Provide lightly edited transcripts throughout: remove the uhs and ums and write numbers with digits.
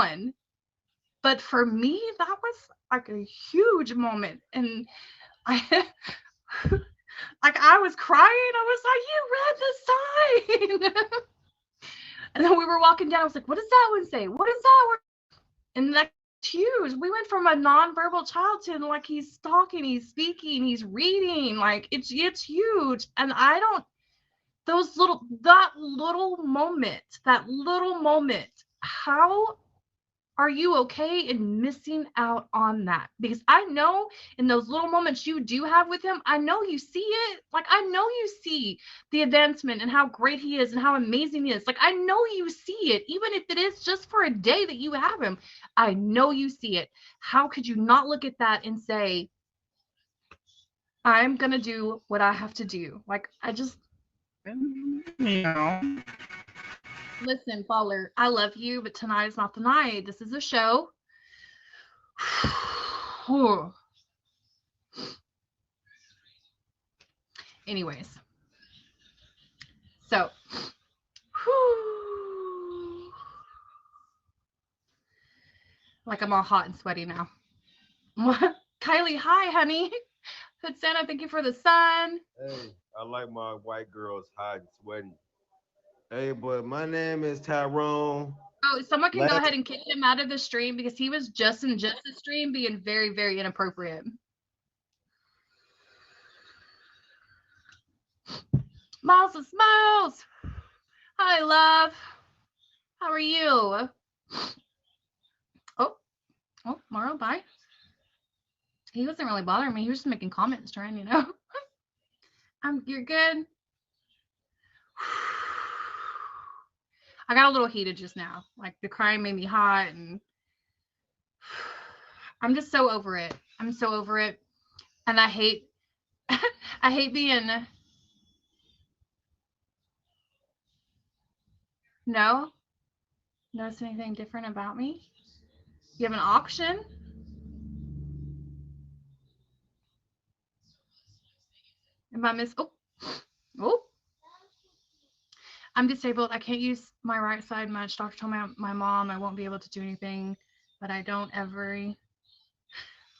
one. But for me, that was like a huge moment. And I like I was crying. I was like, you read the sign. And then we were walking down. I was like, what does that one say? What is that word? And that's huge. We went from a nonverbal child to like he's talking, he's speaking, he's reading. Like it's huge. And I don't that little moment, how are you okay in missing out on that? Because I know in those little moments you do have with him, I know you see it. Like, I know you see the advancement and how great he is and how amazing he is. Like, I know you see it, even if it is just for a day that you have him. I know you see it. How could you not look at that and say, I'm going to do what I have to do? Like, I just, listen, Baller, I love you, but tonight is not the night. This is a show. Anyways, so like I'm all hot and sweaty now. Kylie, hi, honey. Hood Santa, thank you for the sun. Hey, I like my white girls hot and sweaty. Hey, but my name is Tyrone. Oh, someone can go Last ahead and kick him out of the stream because he was just in the stream being very, very inappropriate. Miles and Smiles. Hi, love. How are you? Oh, Morrow, bye. He wasn't really bothering me. He was just making comments, trying, you're good. I got a little heated just now. Like the crying made me hot, and I'm just so over it. I'm so over it, and I hate, I hate being. No, notice anything different about me? You have an auction? Am I miss? Oh. I'm disabled. I can't use my right side much. Doctor told my mom I won't be able to do anything, but I don't ever.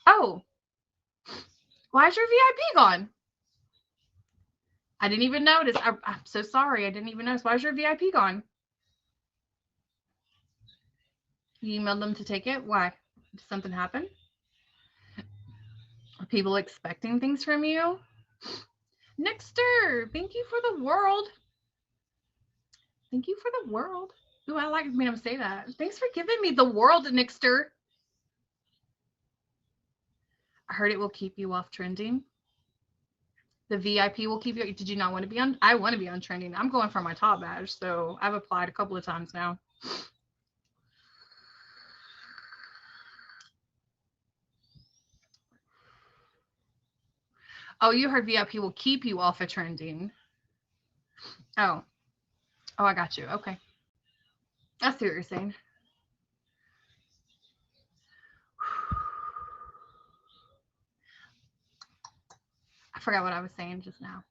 Oh, why is your VIP gone? I didn't even notice. I'm so sorry. I didn't even notice. Why is your VIP gone? You emailed them to take it? Why? Did something happen? Are people expecting things from you? Nixter, thank you for the world. Thank you for the world. Ooh, I like me to say that. Thanks for giving me the world, Nixter. I heard it will keep you off trending. The VIP will keep you. Did you not want to be on? I want to be on trending. I'm going for my top badge, so I've applied a couple of times now. Oh, you heard VIP will keep you off of trending. Oh, I got you. Okay. I see what you're saying. I forgot what I was saying just now.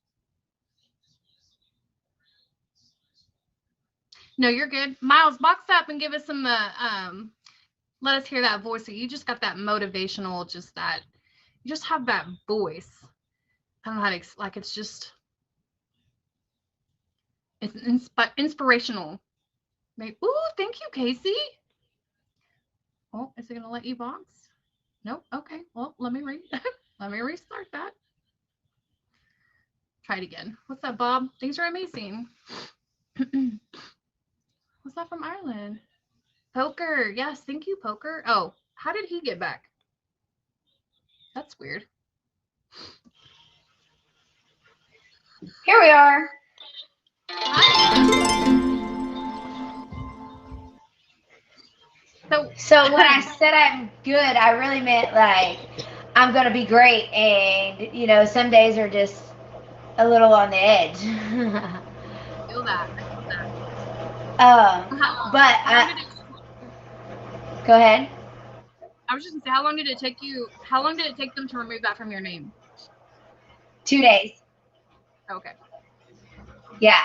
No, you're good. Miles, box up and give us some, let us hear that voice. So you just got that motivational, just that, you just have that voice. I don't know how to, like, it's just, it's inspirational. Maybe, ooh, thank you, Casey. Oh, is it going to let you box? Nope. Okay. Well, let me let me restart that. Try it again. What's up, Bob? Things are amazing. What's that from Ireland? Poker. Yes, thank you, Poker. Oh, how did he get back? That's weird. Here we are. So when I said I'm good, I really meant like I'm gonna be great, and some days are just a little on the edge. Feel that. But go ahead. I was just gonna say, how long did it take you? How long did it take them to remove that from your name? 2 days. Okay. Yeah.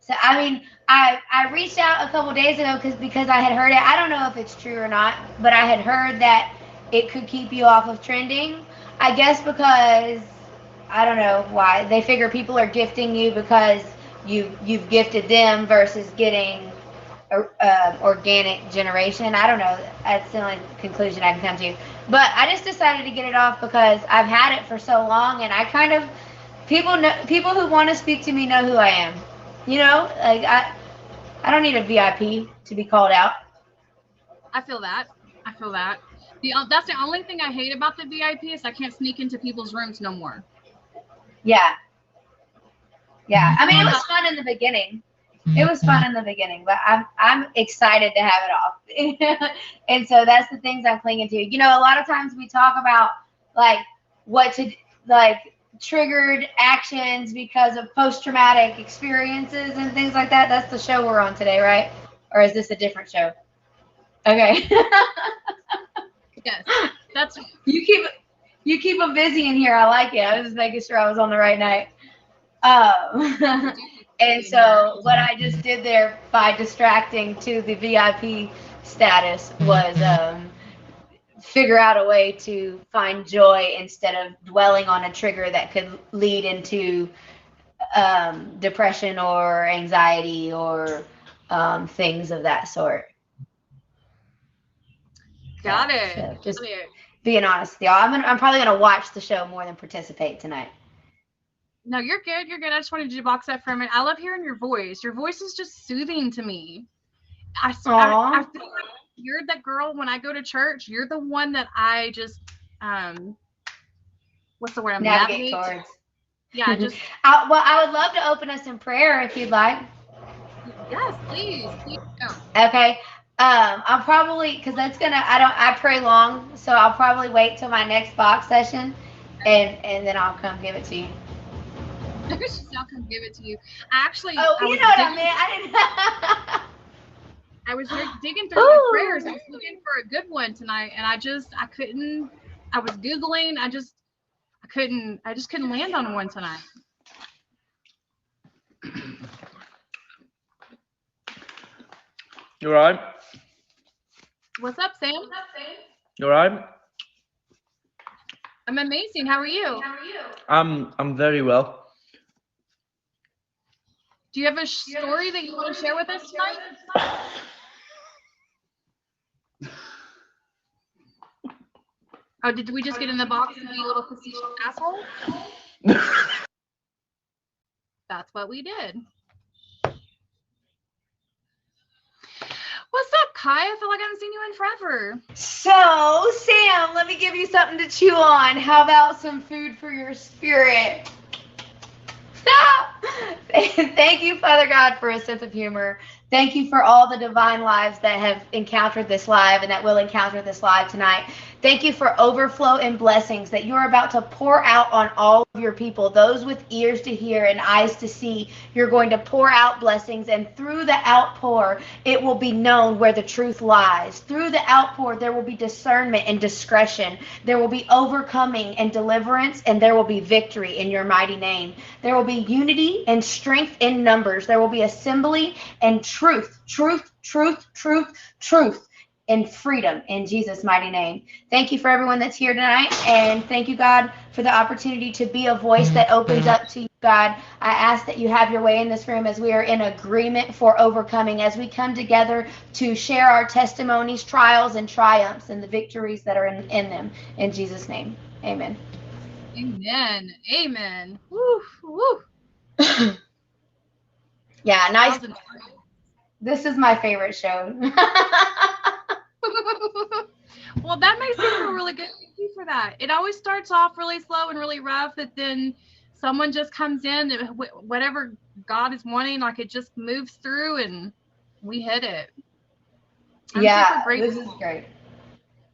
So I mean, I reached out a couple days ago because I had heard it. I don't know if it's true or not, but I had heard that it could keep you off of trending. I guess because I don't know why they figure people are gifting you because you've gifted them versus getting organic generation. I don't know. That's the only conclusion I can come to. But I just decided to get it off because I've had it for so long, and I kind of people who want to speak to me know who I am. You know, like I don't need a VIP to be called out. I feel that. I feel that. That's the only thing I hate about the VIP is I can't sneak into people's rooms no more. Yeah. Yeah. I mean, it was fun in the beginning. It was fun in the beginning, but I'm excited to have it off. And so that's the things I'm clinging to. You know, a lot of times we talk about like what to like triggered actions because of post-traumatic experiences and things like that. That's the show we're on today, right? Or is this a different show? Okay. Yes. That's you keep them busy in here. I like it. I was just making sure I was on the right night. And so what I just did there by distracting to the VIP status was figure out a way to find joy instead of dwelling on a trigger that could lead into depression or anxiety or things of that sort. got it. So just Got it. being honest with y'all, I'm probably gonna watch the show more than participate tonight. No, you're good. You're good. I just wanted you to box that for a minute. I love hearing your voice. Your voice is just soothing to me. I feel like you're that girl when I go to church. You're the one that I just what's the word? I'm navigate towards. Yeah, just. Well, I would love to open us in prayer if you'd like. Yes, please. Please go. Okay. I'll probably because I pray long, so I'll probably wait till my next box session, and then I'll come give it to you. I'll come give it to you. Actually, you know what I meant. I was digging through my prayers. I was looking for a good one tonight, and I couldn't. I was Googling. I just couldn't land on one tonight. You alright? What's up, Sam? You alright? I'm amazing. How are you? I'm very well. Do you have a story that you want to share with us tonight? Oh, did we just get in the box and be a little facetious asshole? That's what we did. What's up, Kai? I feel like I haven't seen you in forever. So, Sam, let me give you something to chew on. How about some food for your spirit? Thank you, Father God, for a sense of humor. Thank you for all the divine lives that have encountered this live and that will encounter this live tonight. Thank you for overflow and blessings that you're about to pour out on all of your people, those with ears to hear and eyes to see. You're going to pour out blessings, and through the outpour, it will be known where the truth lies. Through the outpour, there will be discernment and discretion. There will be overcoming and deliverance, and there will be victory in your mighty name. There will be unity and strength in numbers. There will be assembly and truth and freedom in Jesus' mighty name. Thank you for everyone that's here tonight, and thank you, God, for the opportunity to be a voice that opens up to you, God. I ask that you have your way in this room as we are in agreement for overcoming, as we come together to share our testimonies, trials, and triumphs, and the victories that are in them. In Jesus' name, amen. Amen. Amen. Woo, woo. Yeah, nice. This is my favorite show. Well, that makes me feel really good. Thank you for that. It always starts off really slow and really rough, but then someone just comes in, whatever God is wanting, like it just moves through and we hit it. Yeah, this is great.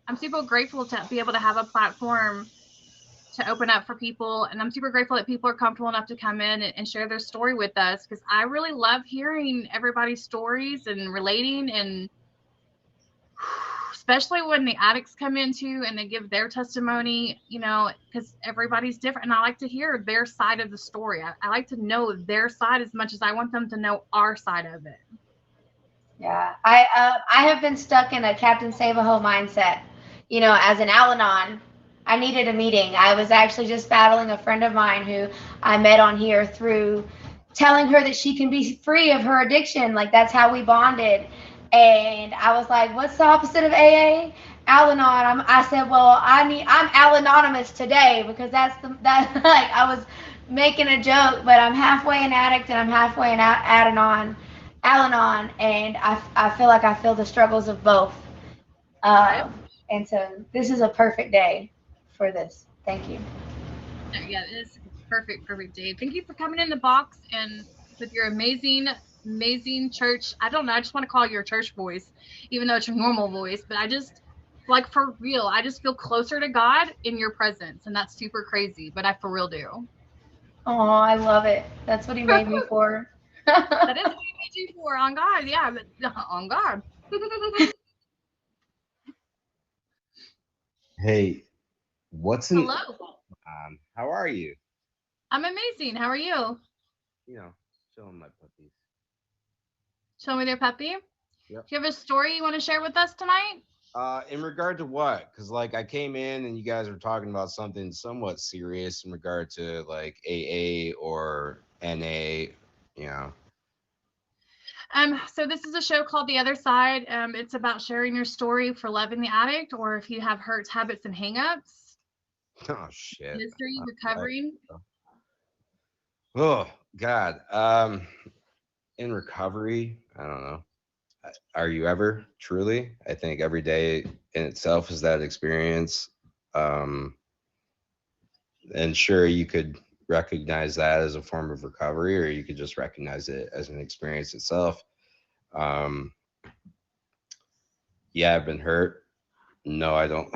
I'm super grateful to be able to have a platform to open up for people, and I'm super grateful that people are comfortable enough to come in and share their story with us, because I really love hearing everybody's stories and relating, and especially when the addicts come into and they give their testimony, you know, because everybody's different. And I like to hear their side of the story. I like to know their side as much as I want them to know our side of it. Yeah, I have been stuck in a Captain Save-A-Ho mindset. You know, as an Al-Anon, I needed a meeting. I was actually just battling a friend of mine who I met on here through telling her that she can be free of her addiction. Like, that's how we bonded. And I was like, what's the opposite of AA? Al-Anon. I said, well, I'm Al-Anonymous today, because that like, I was making a joke, but I'm halfway an addict and I'm halfway an Al-Anon, and I feel like I feel the struggles of both. And so this is a perfect day for this. Thank you. Yeah, it is perfect day. Thank you for coming in the box and with your amazing church. I don't know, I just want to call you your church voice, even though it's your normal voice, but I just, like, for real, I just feel closer to God in your presence, and that's super crazy, but I for real do. Oh, I love it. That's what he made me for. That is what he made you for, on God. Yeah, but on God. Hey, Hello. how are you? I'm amazing. How are you? You know, showing my puppies. Show me their puppy. Yep. Do you have a story you want to share with us tonight? In regard to what? Because, like, I came in and you guys were talking about something somewhat serious in regard to, like, AA or NA, you know. So this is a show called The Otherside. It's about sharing your story for loving the addict, or if you have hurts, habits, and hangups. Oh, shit. History, recovering. Oh, God. In recovery, I don't know. Are you ever, truly? I think every day in itself is that experience. And sure, you could recognize that as a form of recovery, or you could just recognize it as an experience itself. Yeah, I've been hurt. No, I don't.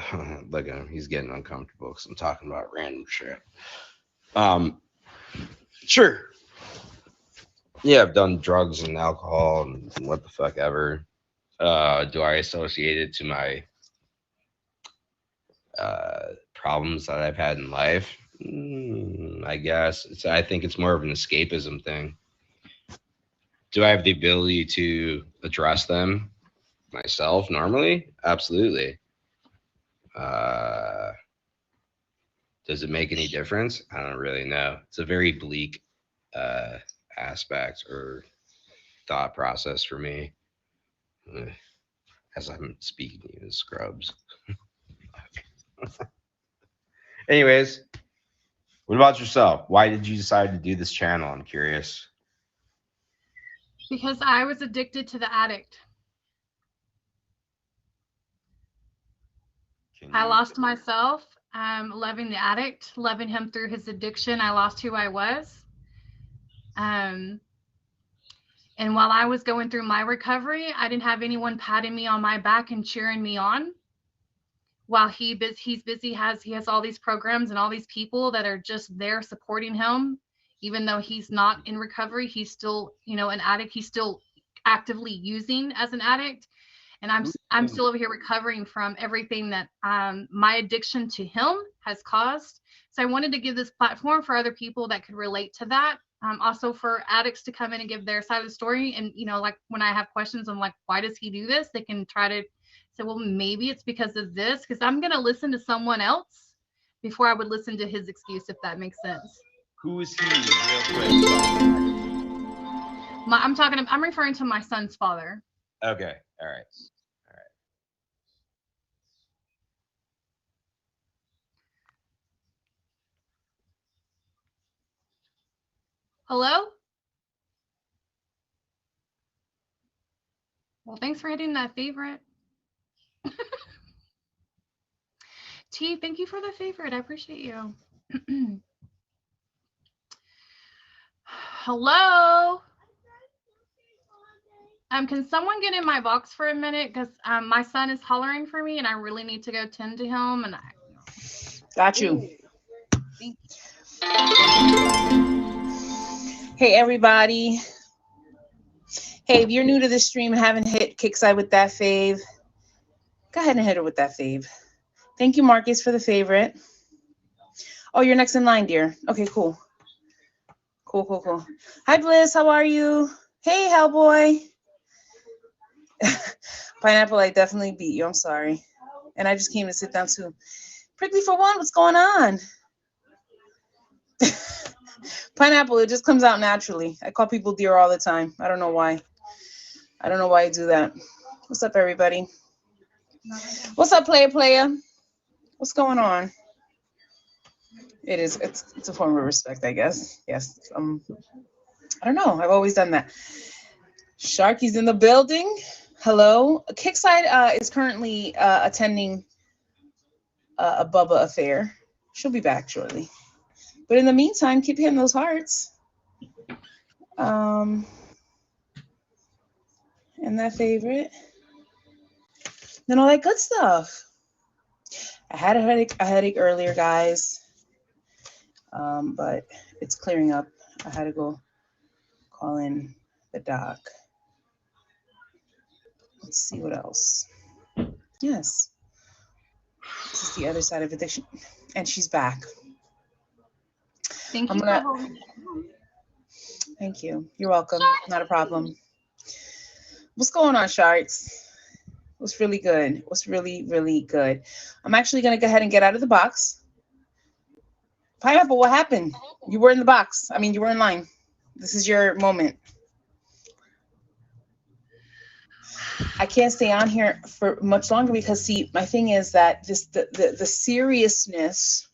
Look at him. He's getting uncomfortable because I'm talking about random shit. Sure. Yeah, I've done drugs and alcohol and what the fuck ever. Do I associate it to my problems that I've had in life? I guess. I think it's more of an escapism thing. Do I have the ability to address them myself normally? Absolutely. Does it make any difference? I don't really know. It's a very bleak aspect or thought process for me. As I'm speaking to you in scrubs. Anyways, what about yourself? Why did you decide to do this channel? I'm curious. Because I was addicted to the addict. I lost myself, loving the addict, loving him through his addiction. I lost who I was. And while I was going through my recovery, I didn't have anyone patting me on my back and cheering me on. While he's busy, he has all these programs and all these people that are just there supporting him, even though he's not in recovery. He's still, an addict. He's still actively using as an addict. And I'm still over here recovering from everything that my addiction to him has caused. So I wanted to give this platform for other people that could relate to that. Also for addicts to come in and give their side of the story. And, like when I have questions, I'm like, why does he do this? They can try to say, well, maybe it's because of this, because I'm going to listen to someone else before I would listen to his excuse, if that makes sense. Who is he? Real quick. I'm referring to my son's father. Okay. All right. Hello? Well, thanks for hitting that favorite. T, thank you for the favorite. I appreciate you. Hello? Can someone get in my box for a minute? Because my son is hollering for me and I really need to go tend to him. And Got you. Hey, everybody. Hey, if you're new to this stream and haven't hit kickside with that fave, Go ahead and hit her with that fave. Thank you, Marcus, for the favorite. Oh, you're next in line, dear. Okay, cool. Cool. Hi, Bliss. How are you? Hey, Hellboy. Pineapple, I definitely beat you. I'm sorry. And I just came to sit down too. Prickly for one, what's going on? Pineapple, it just comes out naturally. I call people dear all the time. I don't know why. I don't know why I do that. What's up, everybody? What's up, player? What's going on? It's a form of respect, I guess. Yes. I don't know. I've always done that. Sharky's in the building. Hello. Kickside is currently attending a Bubba affair. She'll be back shortly. But in the meantime, keep hitting those hearts. And that favorite. And all that good stuff. I had a headache earlier, guys. But it's clearing up. I had to go call in the doc. Let's see what else. Yes. This is the other side of addiction. And she's back. Thank you for holding it. Thank you. You're welcome. Not a problem. What's going on, Sharks? What's really good? What's really, really good? I'm actually going to go ahead and get out of the box. Pineapple, what happened? You were in the box. I mean, you were in line. This is your moment. I can't stay on here for much longer because, see, my thing is that the seriousness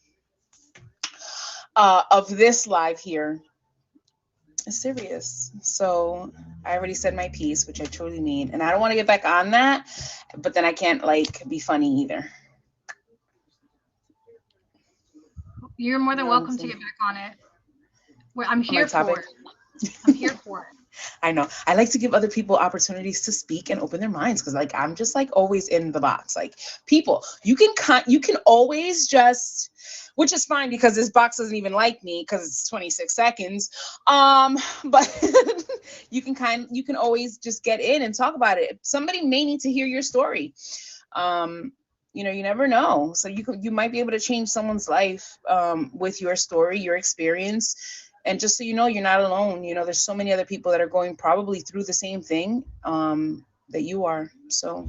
of this live here is serious. So I already said my piece, which I truly mean, and I don't want to get back on that, but then I can't like be funny either. You're more than welcome to get back on it. I'm here for it. I'm here for it. I know. I like to give other people opportunities to speak and open their minds because, like, I'm just like always in the box. Like, people, you can always just, which is fine because this box doesn't even like me because it's 26 seconds. But you can always just get in and talk about it. Somebody may need to hear your story. You know, you never know. So you might be able to change someone's life with your story, your experience. And just so you know, you're not alone. You know, there's so many other people that are going probably through the same thing that you are. So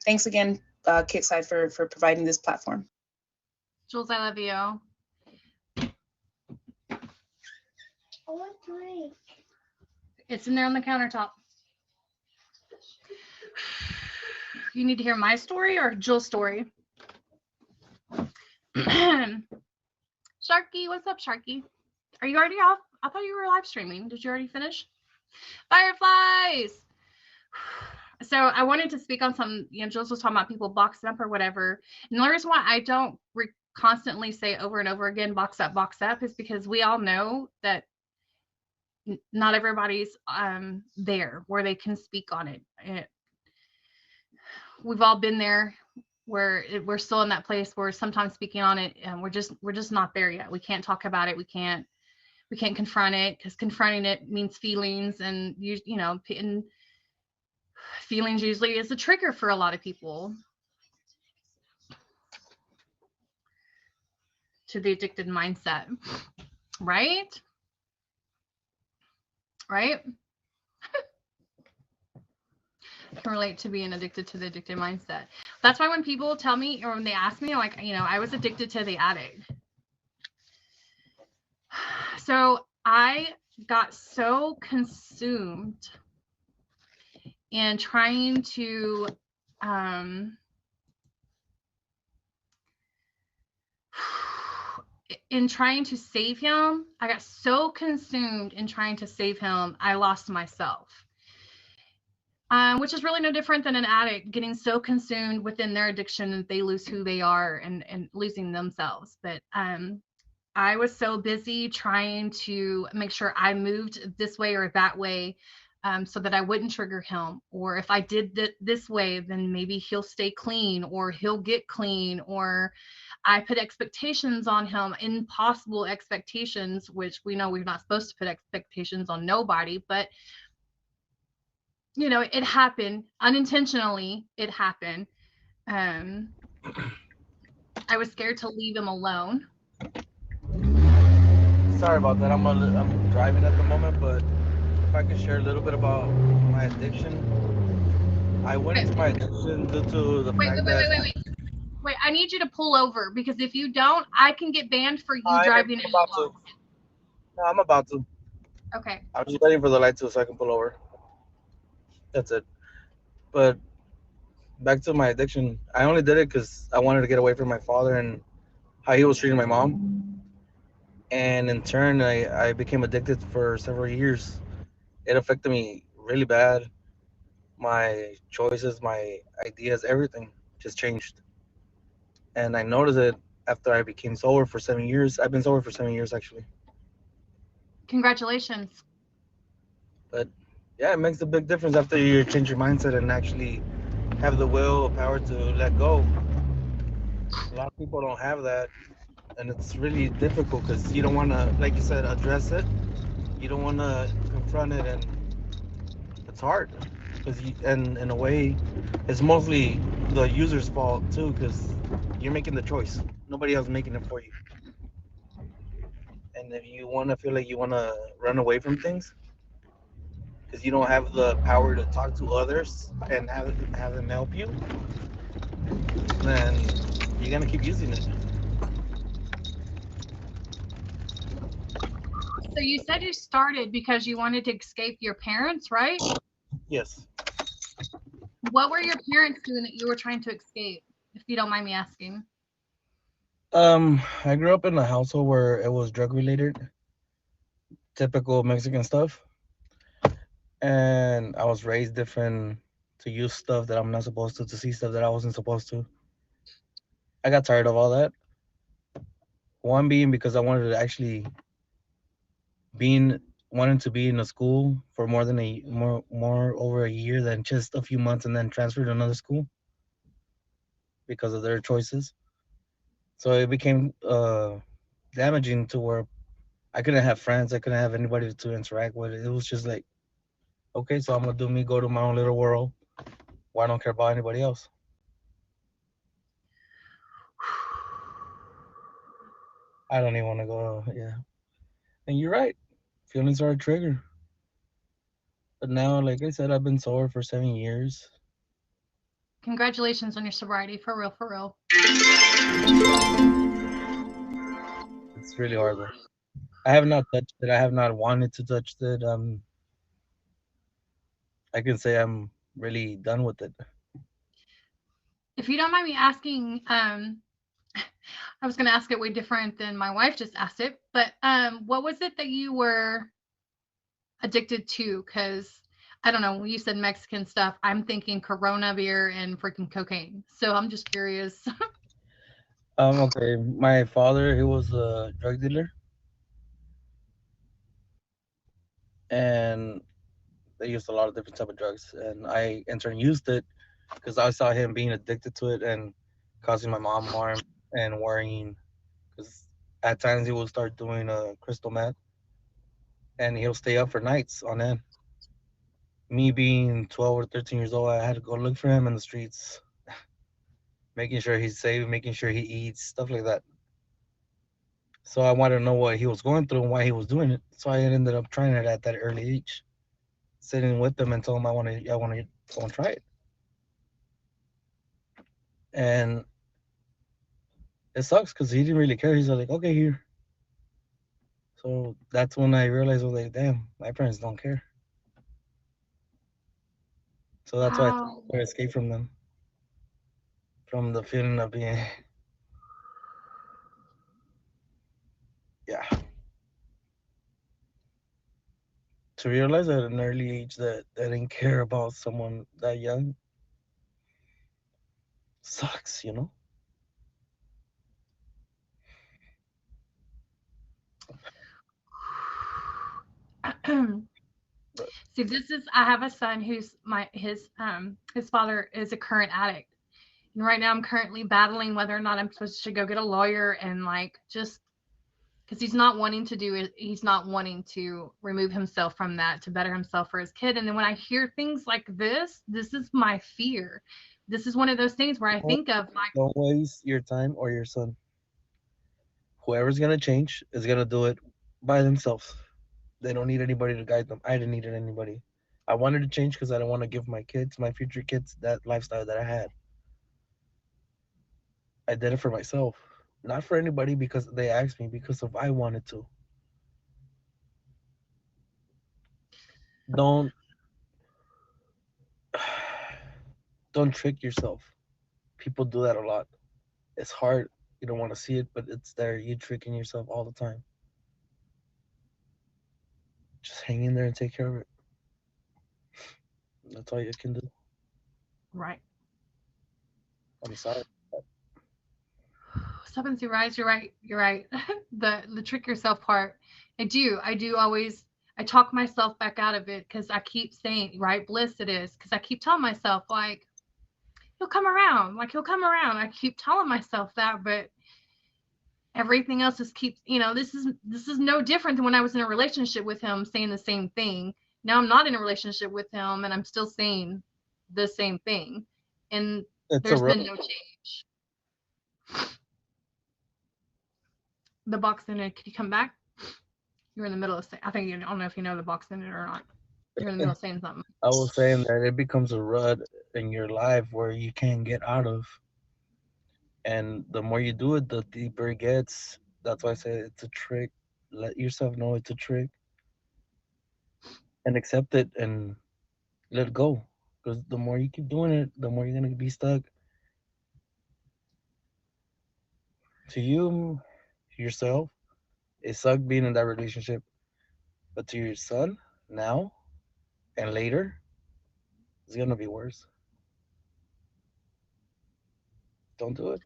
thanks again, Kickside, for providing this platform. Jules, I love you. What drink? It's in there on the countertop. You need to hear my story or Jules' story? Sharky, what's up, Sharky? Are you already off? I thought you were live streaming. Did you already finish? Fireflies! So I wanted to speak on some, you know, Jules was talking about people boxing up or whatever. And the reason why I don't constantly say over and over again, box up, is because we all know that not everybody's there where they can speak on it. We've all been there where we're still in that place where sometimes speaking on it, and we're just not there yet. We can't talk about it. We can't confront it because confronting it means feelings, and you know, and feelings usually is a trigger for a lot of people to the addicted mindset, right? Can relate to being addicted to the addicted mindset. That's why when people tell me, or when they ask me, like, you know, I was addicted to the addict. So I got so consumed in trying to save him. I got so consumed in trying to save him, I lost myself. Which is really no different than an addict getting so consumed within their addiction that they lose who they are and losing themselves. But I was so busy trying to make sure I moved this way or that way so that I wouldn't trigger him. Or if I did this way, then maybe he'll stay clean or he'll get clean. Or I put expectations on him, impossible expectations, which we know we're not supposed to put expectations on nobody. But you know, it happened unintentionally. It happened. Um, I was scared to leave him alone. Sorry about that. I'm driving at the moment, but if I could share a little bit about my addiction, I went Wait, into my addiction due to the wait, fact wait, wait, that wait, wait, wait. Wait, I need you to pull over because if you don't, I can get banned for you I'm driving in about a to. car. No, I'm about to. Okay. I'm just waiting for the light to so I can pull over. That's it. But back to my addiction, I only did it because I wanted to get away from my father and how he was treating my mom. And in turn, I became addicted for several years. It affected me really bad. My choices, my ideas, everything just changed. And I noticed it after I became sober for 7 years. I've been sober for 7 years actually. Congratulations. But yeah, it makes a big difference after you change your mindset and actually have the will, power to let go. A lot of people don't have that, and it's really difficult because you don't want to, like you said, address it. You don't want to confront it, and it's hard because and in a way, it's mostly the user's fault too because you're making the choice. Nobody else making it for you. And if you want to feel like you want to run away from things because you don't have the power to talk to others and have them help you, then you're gonna keep using it. So you said you started because you wanted to escape your parents, right? Yes. What were your parents doing that you were trying to escape, if you don't mind me asking? I grew up in a household where it was drug related, typical Mexican stuff, and I was raised different to use stuff that I'm not supposed to see stuff that I wasn't supposed to. I got tired of all that. One being because I wanted to actually being wanting to be in a school for more than more over a year than just a few months and then transfer to another school because of their choices. So it became damaging to where I couldn't have friends, I couldn't have anybody to interact with. It was just like, okay, so I'm gonna do me, go to my own little world. Why I don't care about anybody else? I don't even want to go. Yeah, and you're right. Feelings are a trigger. But now, like I said, I've been sober for 7 years. Congratulations on your sobriety, for real, for real. It's really hard though. I have not touched it. I have not wanted to touch it. I can say I'm really done with it. If you don't mind me asking, I was going to ask it way different than my wife just asked it, but what was it that you were addicted to? Because I don't know, when you said Mexican stuff, I'm thinking Corona beer and freaking cocaine. So I'm just curious. Okay. My father, he was a drug dealer, and they used a lot of different type of drugs, and I in turn used it because I saw him being addicted to it and causing my mom harm and worrying. Because at times he will start doing crystal meth, and he'll stay up for nights on end. Me being 12 or 13 years old, I had to go look for him in the streets, making sure he's safe, making sure he eats, stuff like that. So I wanted to know what he was going through and why he was doing it. So I ended up trying it at that early age, sitting with him and told him I want to go and try it. And it sucks because he didn't really care. He's like, okay, here. So that's when I realized, I was like, damn, my parents don't care. So that's why I tried Wow. to escape from them, from the feeling of being, yeah. To realize at an early age that I didn't care about someone that young sucks, you know? But See, this is I have a son who's his father is a current addict. And right now I'm currently battling whether or not I'm supposed to go get a lawyer and like just because he's not wanting to do it, he's not wanting to remove himself from that to better himself for his kid. And then when I hear things like this is my fear. this is one of those things where I Don't, think of like, don't waste your time or your son. Whoever's gonna change is gonna do it by themselves. They don't need anybody to guide them. I didn't need anybody. I wanted to change because I don't want to give my kids, my future kids, that lifestyle that I had. I did it for myself, not for anybody because they asked me, because of I wanted to. Don't don't trick yourself. People do that a lot. It's hard. You don't want to see it, but it's there. You tricking yourself all the time. Just hang in there and take care of it. That's all you can do. right. I'm sorry. Seven Sea Rise, you're right. You're right. The trick yourself part. I do always I talk myself back out of it because I keep saying, right, bliss it is. Because I keep telling myself, like, he'll come around. Like he'll come around. I keep telling myself that, but everything else just keeps, this is no different than when I was in a relationship with him saying the same thing. Now I'm not in a relationship with him and I'm still saying the same thing. And It's a there's rough. been no change. The box in it, could you come back? You're in the middle of saying, I think I don't know if you know the box in it or not. You're in the middle of saying something. I was saying that it becomes a rut in your life where you can't get out of, and the more you do it, the deeper it gets. That's why I say it's a trick. Let yourself know it's a trick and accept it and let it go. Because the more you keep doing it, the more you're gonna be stuck. To you, yourself, it sucked being in that relationship, but to your son now and later, it's gonna be worse. Don't do it.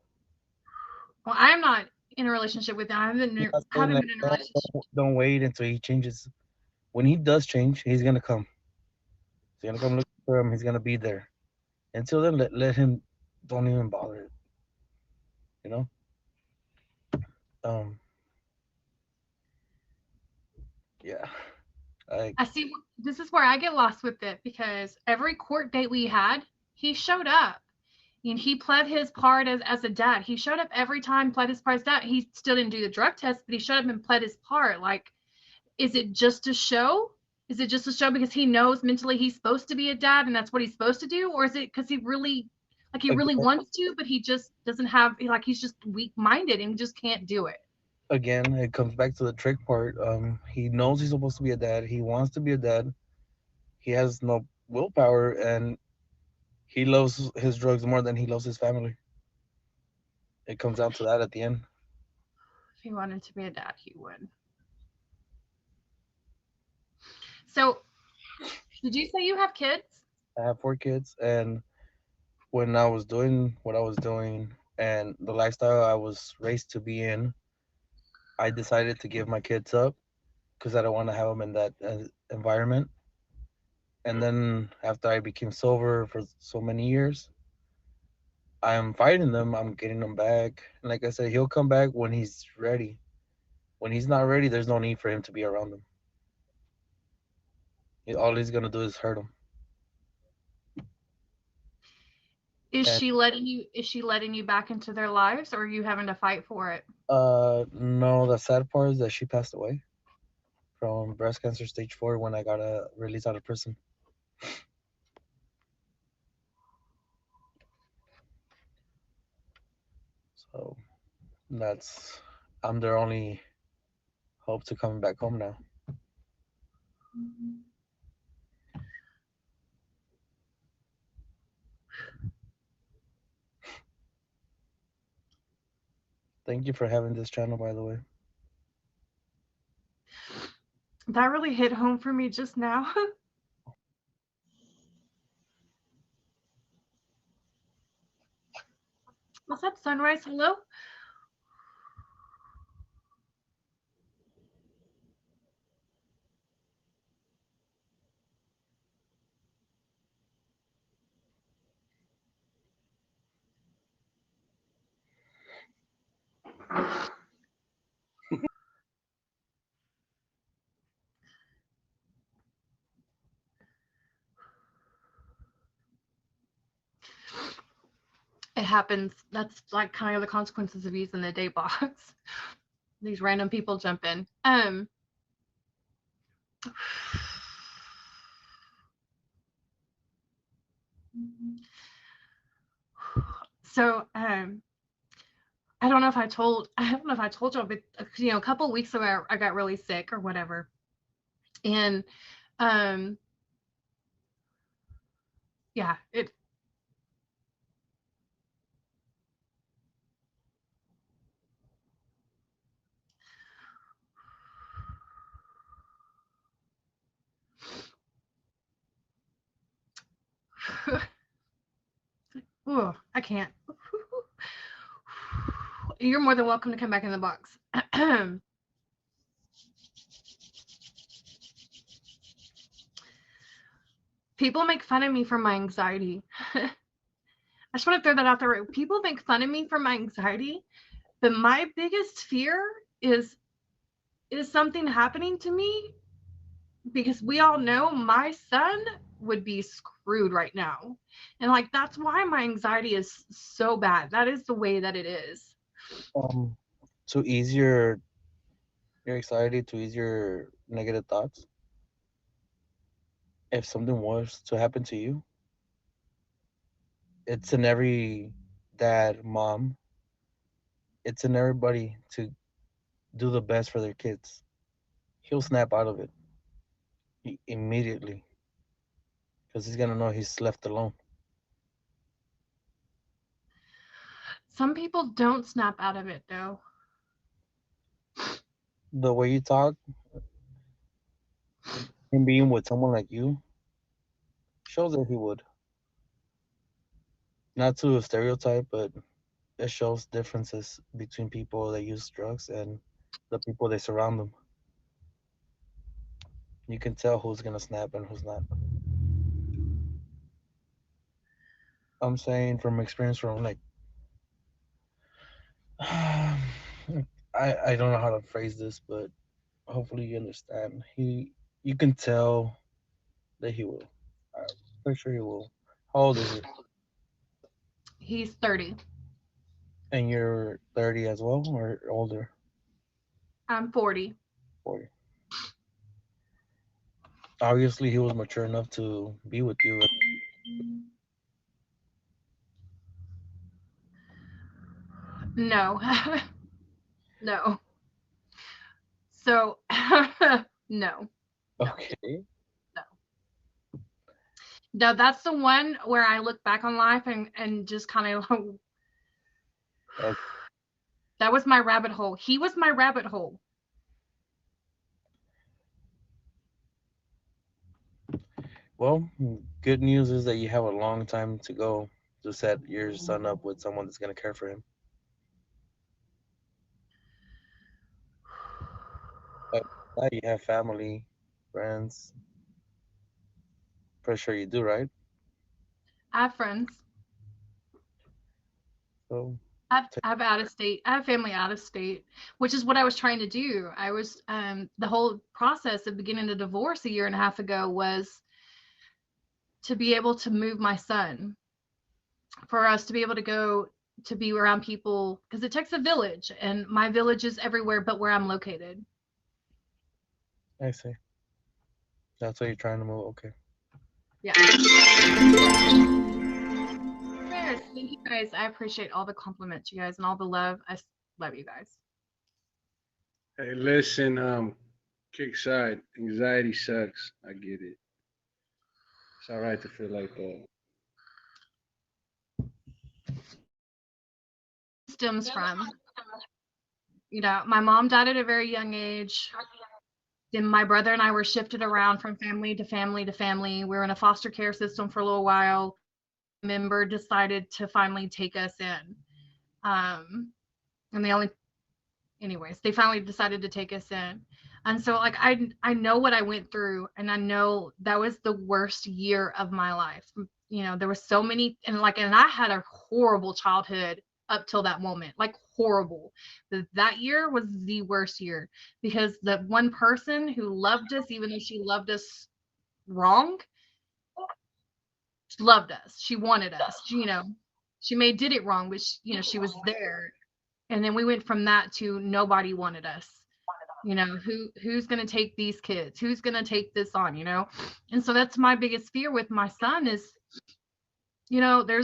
Well, I'm not in a relationship with him. I'm not saying Haven't that been in a relationship. don't wait until he changes. When he does change, he's gonna come. He's gonna come look for him. He's gonna be there. Until then, let him. Don't even bother it. You know. Um. Yeah. I. I see. This is where I get lost with it because every court date we had, he showed up. And he pled his part as a dad. He showed up every time, pled his part as dad. He still didn't do the drug test, but he showed up and pled his part. Like, is it just a show? Is it just a show because he knows mentally he's supposed to be a dad and that's what he's supposed to do? Or is it because he really, like, he really Again, wants to, but he just doesn't have, like, he's just weak minded and just can't do it? again, it comes back to the trick part. He knows he's supposed to be a dad. He wants to be a dad. He has no willpower, and he loves his drugs more than he loves his family. It comes down to that at the end. If he wanted to be a dad, he would. So, did you say you have kids? I have 4 kids, and when I was doing what I was doing and the lifestyle I was raised to be in, I decided to give my kids up because I don't want to have them in that environment. And then after I became sober for so many years, I'm fighting them. I'm getting them back. And like I said, he'll come back when he's ready. When he's not ready, there's no need for him to be around them. All he's gonna do is hurt them. And Is she letting you back into their lives or are you having to fight for it? no, the sad part is that she passed away from breast cancer stage 4 when I got released out of prison. So that's I'm their only hope to coming back home now. Thank you for having this channel, by the way. That really hit home for me just now. What's up, Sunrise? Hello? happens. That's like kind of the consequences of using the day box. These random people jump in. So I don't know if I told y'all, but a couple of weeks ago I got really sick or whatever, and yeah, it. Ooh, I can't. You're more than welcome to come back in the box. People make fun of me for my anxiety. I just want to throw that out there. People make fun of me for my anxiety, but my biggest fear is something happening to me, because we all know my son would be screwed right now. And like, that's why my anxiety is so bad. That is the way that it is. To ease your anxiety, to ease your negative thoughts, if something was to happen to you, it's in every dad, mom, it's in everybody to do the best for their kids. He'll snap out of it immediately because he's gonna know he's left alone. Some people don't snap out of it though. The way you talk, him being with someone like you, shows that he would. Not to a stereotype, but it shows differences between people that use drugs and the people that surround them. You can tell who's gonna snap and who's not. I'm saying from experience, from like, I don't know how to phrase this, but hopefully you understand. You can tell that he will. I'm pretty sure he will. How old is he? He's 30. And you're 30 as well, or older? I'm 40. 40. Obviously, he was mature enough to be with you. No. No. So no. Okay. No, that's the one where I look back on life and just kind of Okay. that was my rabbit hole. He was my rabbit hole. Well, good news is that you have a long time to go to set your son up with someone that's going to care for him. But now you have family, friends. Pretty sure you do, right? I have friends. So, I have out of state. I have family out of state, which is what I was trying to do. I was the whole process of beginning the divorce a year and a half ago was to be able to move my son, for us to be able to go to be around people, because it takes a village, and my village is everywhere but where I'm located. I see. That's why you're trying to move. Okay. Yeah. Yes, thank you guys. I appreciate all the compliments, you guys, and all the love. I love you guys. Hey, listen, kickside, anxiety sucks. I get it. It's all right to feel like that. Stems from, my mom died at a very young age. Then my brother and I were shifted around from family to family to family. We were in a foster care system for a little while. A member decided to finally take us in. And they finally decided to take us in. And so like I know what I went through, and I know that was the worst year of my life. There were so many, and I had a horrible childhood up till that moment, like horrible. That year was the worst year, because the one person who loved us, even though she loved us wrong, loved us. She wanted us, she may did it wrong, but she was there. And then we went from that to nobody wanted us. Who's going to take these kids? Who's going to take this on? And so that's my biggest fear with my son is, there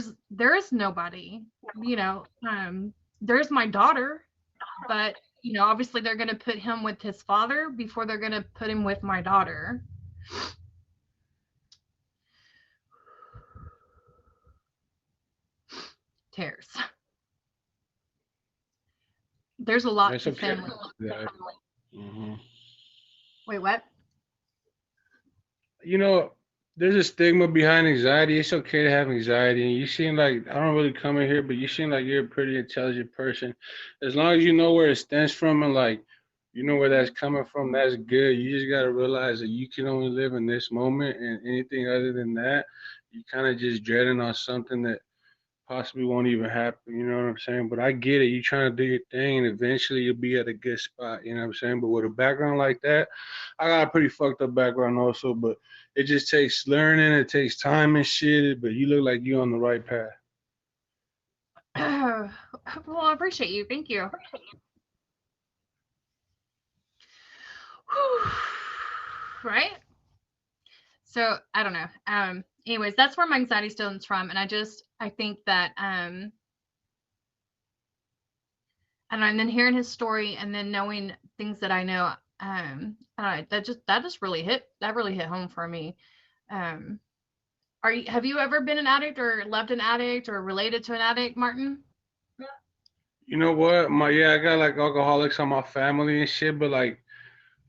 is nobody, there's my daughter, but obviously they're going to put him with his father before they're going to put him with my daughter. Tears. There's a lot That's to okay. family. Yeah. Hmm. Wait, what? You know, there's a stigma behind anxiety. It's okay to have anxiety. And you seem like, I don't really come in here, but you seem like you're a pretty intelligent person. As long as you know where it stems from and like, you know where that's coming from, that's good. You just got to realize that you can only live in this moment, and anything other than that, you kind of just dreading on something that possibly won't even happen. You know what I'm saying? But I get it. You trying to do your thing, and eventually you'll be at a good spot. You know what I'm saying? But with a background like that, I got a pretty fucked up background also. But it just takes learning. It takes time and shit. But you look like you on the right path. Well, I appreciate you. Thank you. Right? So I don't know. Anyways, that's where my anxiety stems from. And I think that I don't know, and then hearing his story and then knowing things that I know, I don't know, that just really hit home for me. Um, have you ever been an addict or loved an addict or related to an addict, Martin? You know what? I got like alcoholics on my family and shit. But like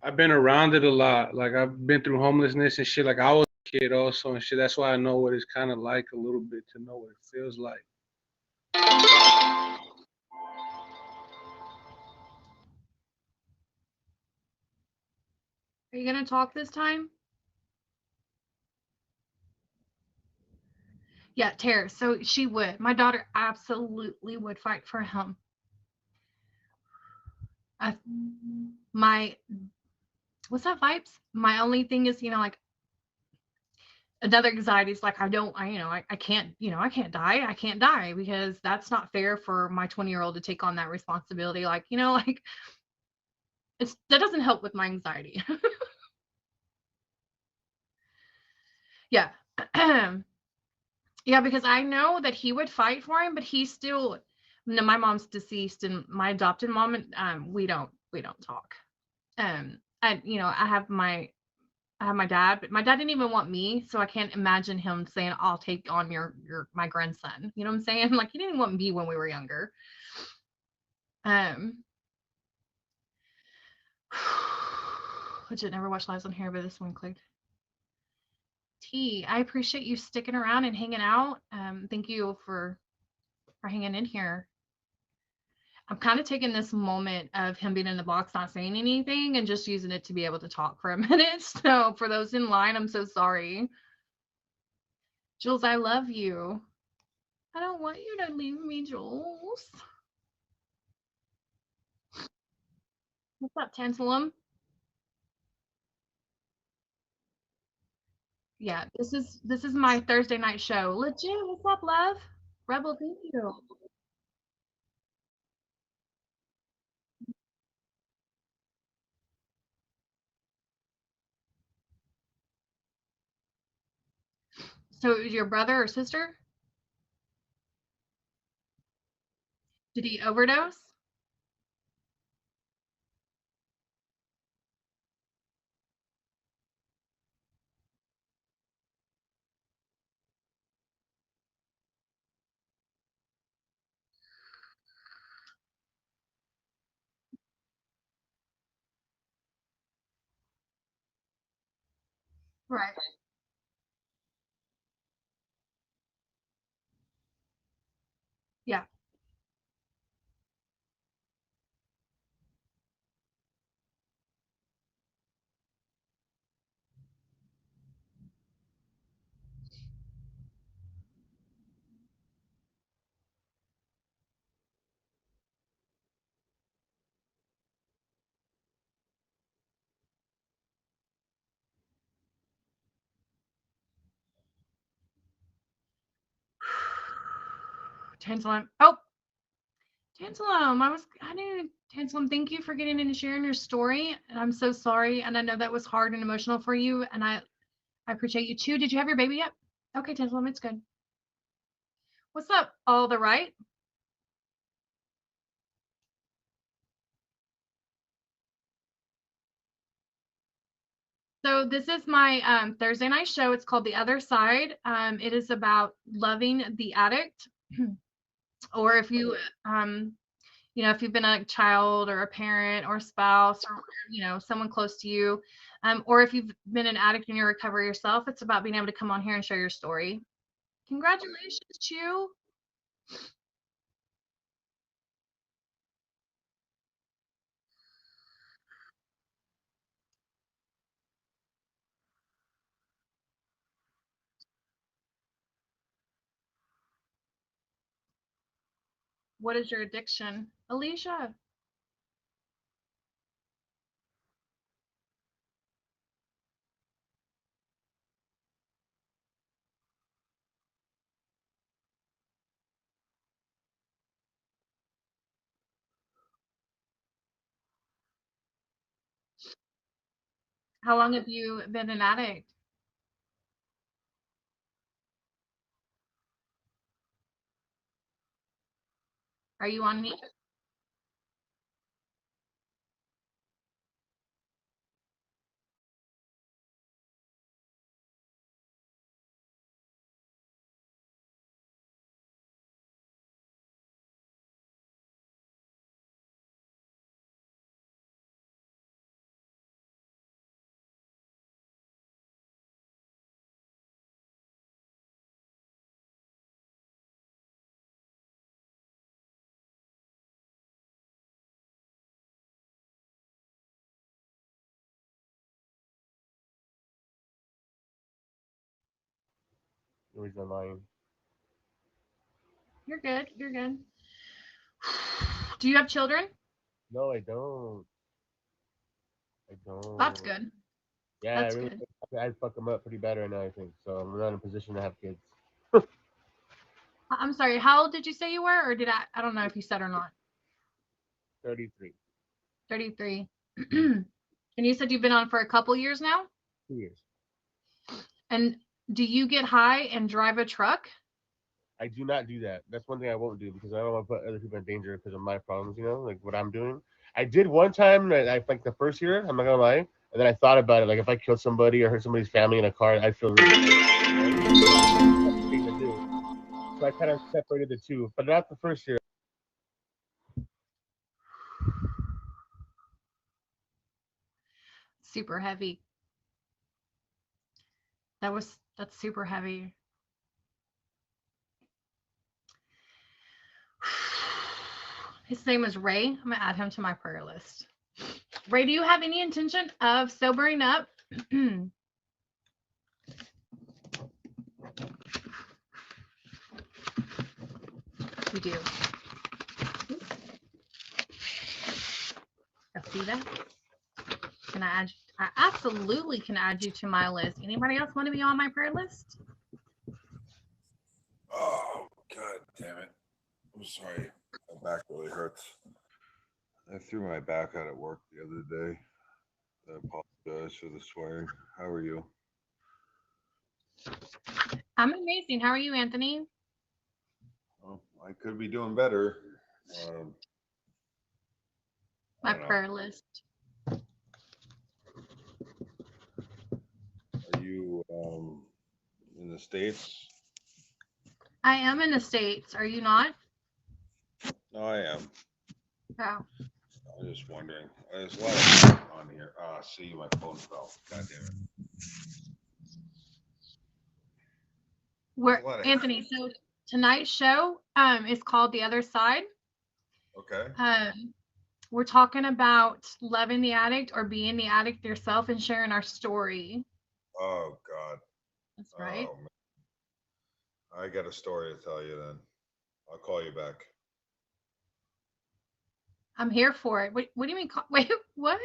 I've been around it a lot. Like I've been through homelessness and shit. Like I was a kid also and shit. That's why I know what it's kind of like a little bit to know what it feels like. Are you gonna talk this time? Yeah, Tara. So she would. My daughter absolutely would fight for him. I, my what's that vibes? My only thing is, like another anxiety is like I can't, I can't die. I can't die because that's not fair for my 20-year-old to take on that responsibility. Like, like that doesn't help with my anxiety. Yeah. Yeah, because I know that he would fight for him, but he's still no, my mom's deceased and my adopted mom and we don't talk. I have my dad, but my dad didn't even want me, so I can't imagine him saying, "I'll take on your my grandson." You know what I'm saying? Like he didn't want me when we were younger. Um, I did never watch lives on here, but this one clicked. T, I appreciate you sticking around and hanging out. Thank you for hanging in here. I'm kind of taking this moment of him being in the box, not saying anything, and just using it to be able to talk for a minute. So for those in line, I'm so sorry. Jules, I love you. I don't want you to leave me, Jules. What's up, Tantalum? Yeah, this is my Thursday night show. Legit, what's up, love? Rebel, thank you. So is your brother or sister? Did he overdose? Right. Yeah. Tantalum. Oh, Tantalum. I knew Tantalum. Thank you for getting in and sharing your story. And I'm so sorry. And I know that was hard and emotional for you. And I appreciate you too. Did you have your baby yet? Okay, Tantalum, it's good. What's up? All the right? So this is my Thursday night show. It's called The Other Side. It is about loving the addict, or if you, if you've been a child or a parent or a spouse or someone close to you, or if you've been an addict in your recovery yourself. It's about being able to come on here and share your story. Congratulations, Chew. What is your addiction, Alicia? How long have you been an addict? Are you on any? The reason I'm lying. You're good. You're good. Do you have children? No, I don't. I don't. That's good. Yeah, That's I really. good. I'd fuck them up pretty bad right now, I think. So I'm not in a position to have kids. I'm sorry. How old did you say you were, or did I? I don't know if you said or not. 33. 33. And you said you've been on for a couple years now. 2 years. And do you get high and drive a truck? I do not do that. That's one thing I won't do because I don't want to put other people in danger because of my problems. Like what I'm doing. I did one time. I like the first year. I'm not gonna lie. And then I thought about it. Like if I killed somebody or hurt somebody's family in a car, I'd feel really thing to do. So I kind of separated the two, but not the first year. Super heavy. That's super heavy. His name is Ray. I'm gonna add him to my prayer list. Ray, do you have any intention of sobering up? You do. I see that. Can I add? I absolutely can add you to my list. Anybody else want to be on my prayer list? Oh, God damn it. I'm sorry. My back really hurts. I threw my back out at work the other day. I apologize for the swearing. How are you? I'm amazing. How are you, Anthony? Well, I could be doing better. My prayer list. Are you in the States? I am in the States. Are you not? No, I am. Oh. I was just wondering. There's a lot of stuff on here. See, my phone fell. God damn it. Anthony, so tonight's show is called The Other Side. Okay. We're talking about loving the addict or being the addict yourself and sharing our story. Oh, God. That's right. Oh, man. I got a story to tell you then. I'll call you back. I'm here for it. What do you mean? Wait, what?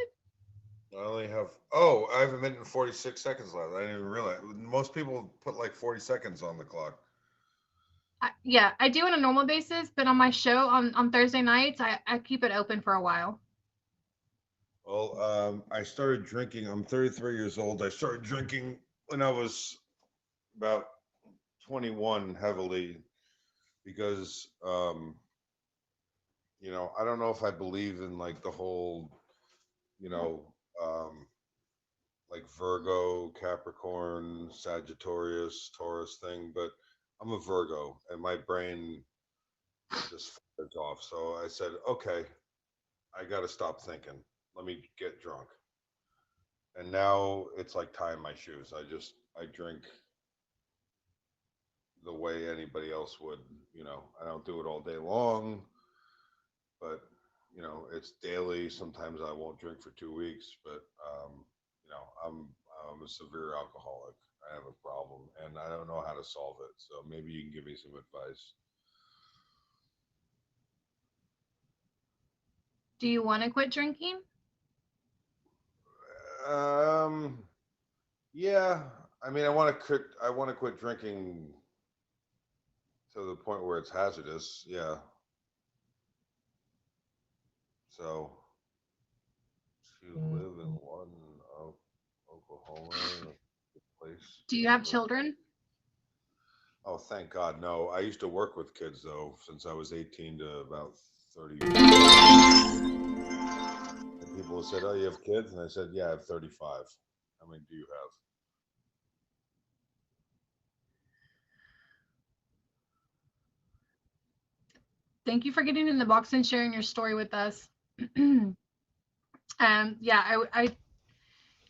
I only have, I have a minute and 46 seconds left. I didn't even realize. Most people put like 40 seconds on the clock. Yeah, I do on a normal basis, but on my show on Thursday nights, I keep it open for a while. Well, I started drinking. I'm 33 years old. I started drinking when I was about 21 heavily because, I don't know if I believe in like the whole, you know, like Virgo, Capricorn, Sagittarius, Taurus thing, but I'm a Virgo and my brain just flipped off. So I said, okay, I got to stop thinking. Let me get drunk. And now it's like tying my shoes. I drink the way anybody else would, I don't do it all day long, but it's daily. Sometimes I won't drink for 2 weeks, but I'm a severe alcoholic. I have a problem and I don't know how to solve it. So maybe you can give me some advice. Do you want to quit drinking? Yeah. I mean, I want to quit drinking to the point where it's hazardous. Yeah. So to live in one Oklahoma, a place. Do you have children? Oh, thank God, no. I used to work with kids though, since I was 18 to about 30. And people said, "Oh, you have kids?" And I said, "Yeah, I have 35." How many do you have? Thank you for getting in the box and sharing your story with us. Yeah, I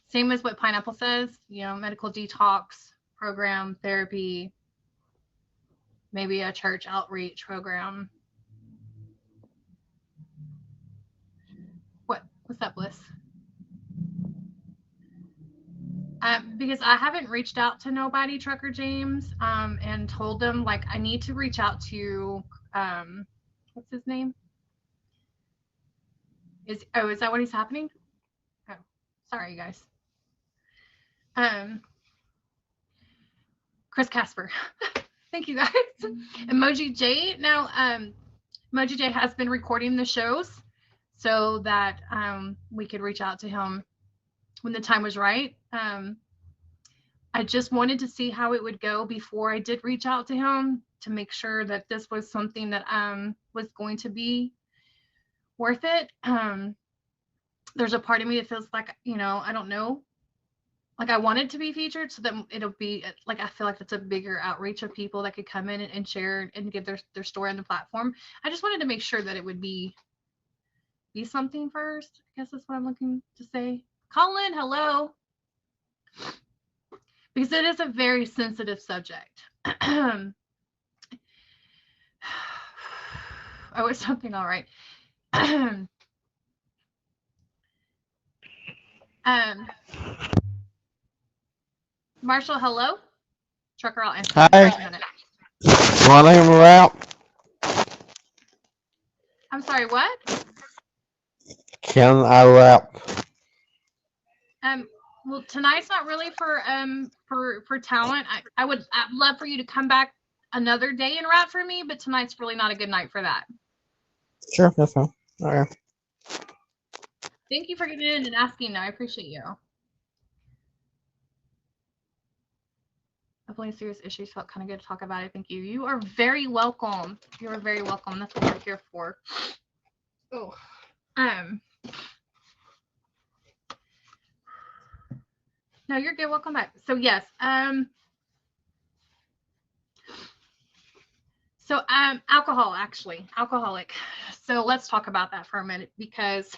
same as what Pineapple says, medical detox program, therapy, maybe a church outreach program. What's that, Bliss? Because I haven't reached out to nobody, Trucker James, and told them like I need to reach out to what's his name? Is that what he's happening? Oh, sorry, you guys. Chris Casper. Thank you, guys. Emoji J. Now, Emoji J has been recording the shows so that we could reach out to him when the time was right. I just wanted to see how it would go before I did reach out to him to make sure that this was something that was going to be worth it. There's a part of me that feels like, I don't know. Like I want it to be featured so that it'll be like, I feel like it's a bigger outreach of people that could come in and share and give their story on the platform. I just wanted to make sure that it would be something first. I guess that's what I'm looking to say. Colin, hello. Because it is a very sensitive subject. Oh, it's something all right. Marshall, hello. Trucker, I'll answer. Hi. Want to hear me out? I'm sorry, what? Can I rap? Well, tonight's not really for talent. I'd love for you to come back another day and rap for me, but tonight's really not a good night for that. Sure, that's fine. Okay. Thank you for getting in and asking. I appreciate you. Avoiding serious issues felt kind of good to talk about it. Thank you. You are very welcome. You are very welcome. That's what we're here for. Oh, no, you're good. Welcome back. So yes, alcoholic. So let's talk about that for a minute because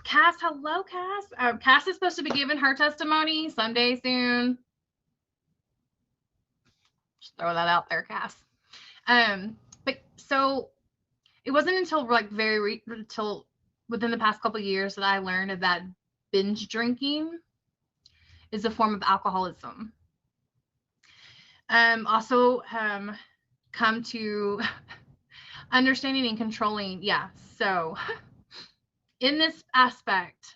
Cass, hello, Cass. Cass is supposed to be giving her testimony someday soon. Just throw that out there, Cass. But so it wasn't until until within the past couple of years that I learned that binge drinking is a form of alcoholism. Also come to understanding and controlling. Yeah. So in this aspect,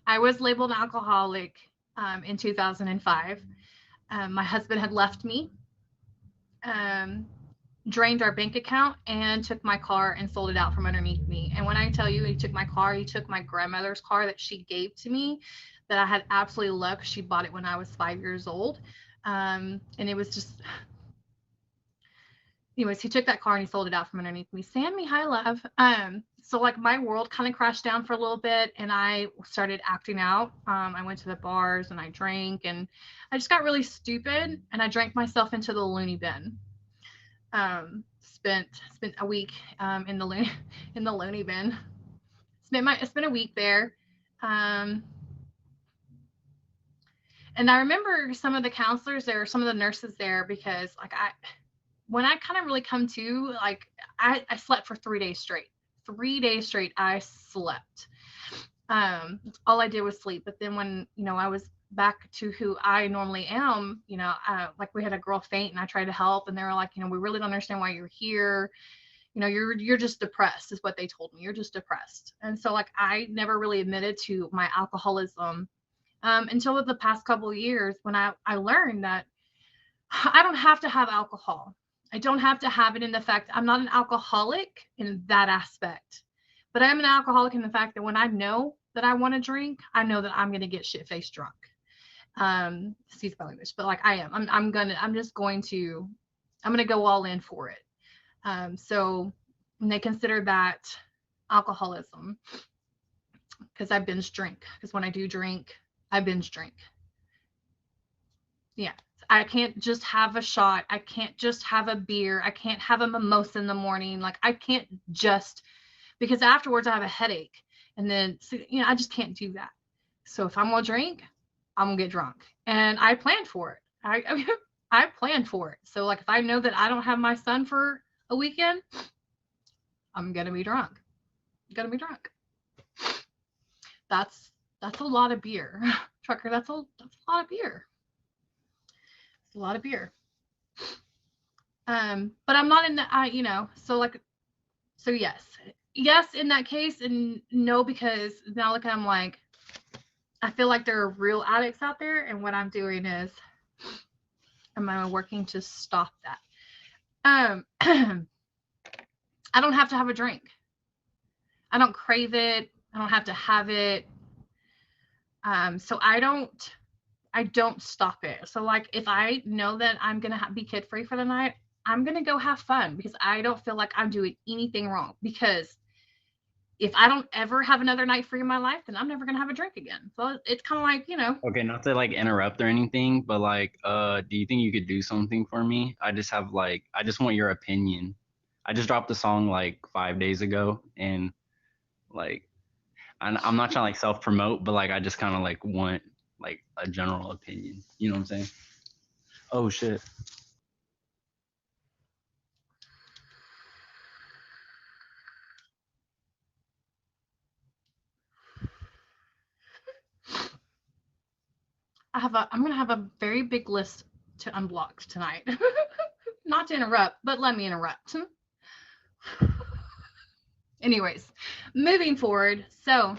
I was labeled an alcoholic in 2005. My husband had left me drained our bank account and took my car and sold it out from underneath me. And when I tell you he took my car, he took my grandmother's car that she gave to me, that I had absolutely loved. She bought it when I was 5 years old. And it was just, anyways, he took that car and he sold it out from underneath me. Sammy, hi, love. So like my world kind of crashed down for a little bit, and I started acting out. I went to the bars and I drank, and I just got really stupid, and I drank myself into the loony bin. Spent a week in the loony bin. Spent a week there. And I remember some of the counselors there, some of the nurses there, because like when I kind of really come to, like I slept for 3 days straight. 3 days straight I slept. All I did was sleep. But then when, I was back to who I normally am, like we had a girl faint and I tried to help, and they were like, we really don't understand why you're here. You're just depressed, is what they told me. You're just depressed. And so like I never really admitted to my alcoholism until the past couple of years, when I learned that I don't have to have alcohol. I don't have to have it in the fact I'm not an alcoholic in that aspect, but I am an alcoholic in the fact that when I know that I want to drink, I know that I'm going to get shit-faced drunk. Excuse my language, but like I am. I'm going to go all in for it. So they consider that alcoholism, because I binge drink. Because when I do drink, I binge drink. Yeah. I can't just have a shot. I can't just have a beer. I can't have a mimosa in the morning. Like I can't just, because afterwards I have a headache, and then, I just can't do that. So if I'm going to drink, I'm going to get drunk, and I planned for it. I planned for it. So like if I know that I don't have my son for a weekend, I'm going to be drunk. That's a lot of beer. Trucker, that's a lot of beer. It's a lot of beer. But I'm not in the, so yes, in that case, and no, because now look, I'm like, I feel like there are real addicts out there, and what I'm doing is I'm working to stop that. I don't have to have a drink. I don't crave it. I don't have to have it. So I don't stop it. So like if I know that I'm going to be kid free for the night, I'm going to go have fun, because I don't feel like I'm doing anything wrong. Because if I don't ever have another night free in my life, then I'm never going to have a drink again. So it's kind of like, Okay, not to like interrupt or anything, but like, do you think you could do something for me? I just want your opinion. I just dropped the song like 5 days ago, and like, I'm not trying to like self promote, but like, I just kind of like want like a general opinion. You know what I'm saying? Oh shit. I'm going to have a very big list to unblock tonight. Not to interrupt, but let me interrupt. Anyways, moving forward. So,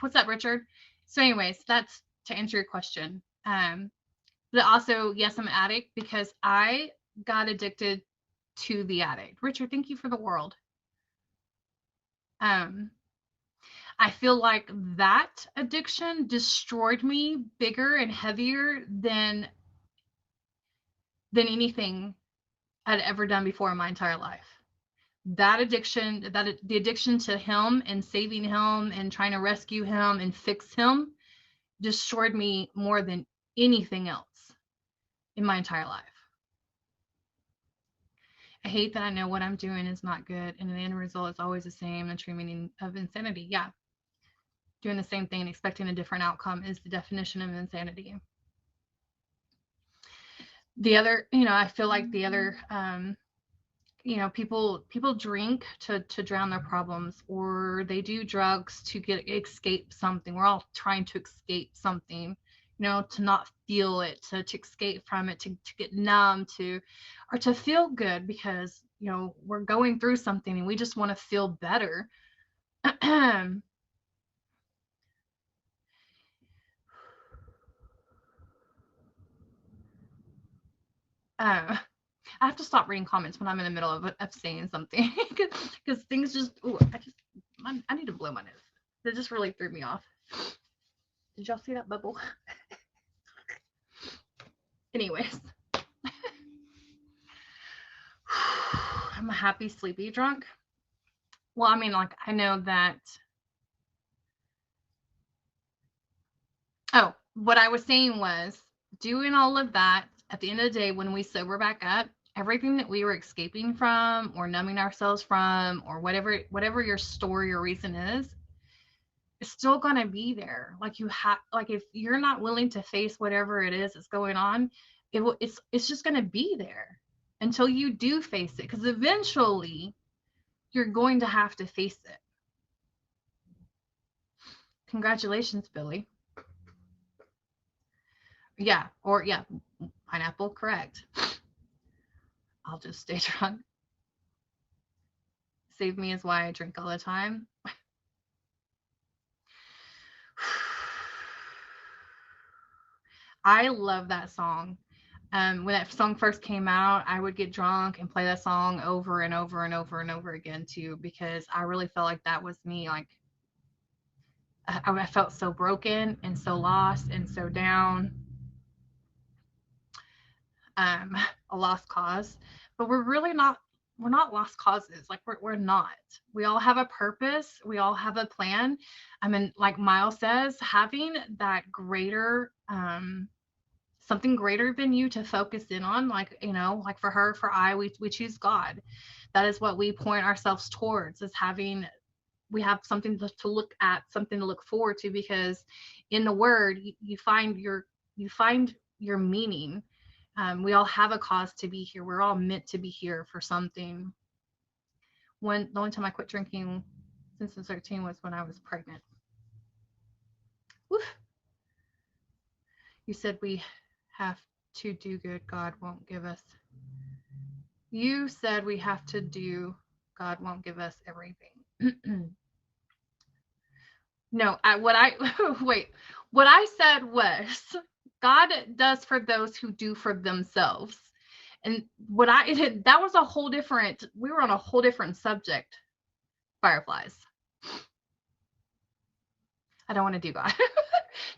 what's up, Richard? So anyways, that's to answer your question. But also, yes, I'm an addict because I got addicted to the addict. Richard, thank you for the world. I feel like that addiction destroyed me bigger and heavier than anything I'd ever done before in my entire life. That addiction, the addiction to him and saving him and trying to rescue him and fix him, destroyed me more than anything else in my entire life. I hate that I know what I'm doing is not good, and the end result is always the same. The true meaning of insanity. Yeah. Doing the same thing and expecting a different outcome is the definition of insanity. The other, I feel like the other, people drink to drown their problems, or they do drugs to escape something. We're all trying to escape something, to not feel it, to escape from it, to get numb, or to feel good, because, we're going through something and we just want to feel better. I have to stop reading comments when I'm in the middle of saying something because things just. Ooh, I need to blow my nose. That just really threw me off. Did y'all see that bubble? Anyways, I'm a happy, sleepy drunk. Well, I mean, like, I know that. Oh, what I was saying was doing all of that at the end of the day when we sober back up, everything that we were escaping from or numbing ourselves from or whatever your story or reason is still going to be there. Like if you're not willing to face whatever it is that's going on, it's just going to be there until you do face it, because eventually you're going to have to face it. Congratulations, Billy. Yeah, pineapple, correct. I'll just stay drunk. Save me is why I drink all the time. I love that song. When that song first came out, I would get drunk and play that song over and over and over and over again too, because I really felt like that was me. Like I felt so broken and so lost and so down. A lost cause, but we're not lost causes. Like we're not. We all have a purpose. We all have a plan. I mean, like Miles says, having that greater something greater than you to focus in on, like, you know, like for her, for we choose God. That is what we point ourselves towards, is we have something to look at, something to look forward to, because in the word you find your meaning. We all have a cause to be here. We're all meant to be here for something. The only time I quit drinking since I was 13 was when I was pregnant. Woof. You said we have to do good. God won't give us. You said we have to do. God won't give us everything. No, what I said was God does for those who do for themselves. And that was a whole different, we were on a whole different subject. Fireflies. I don't want to do God.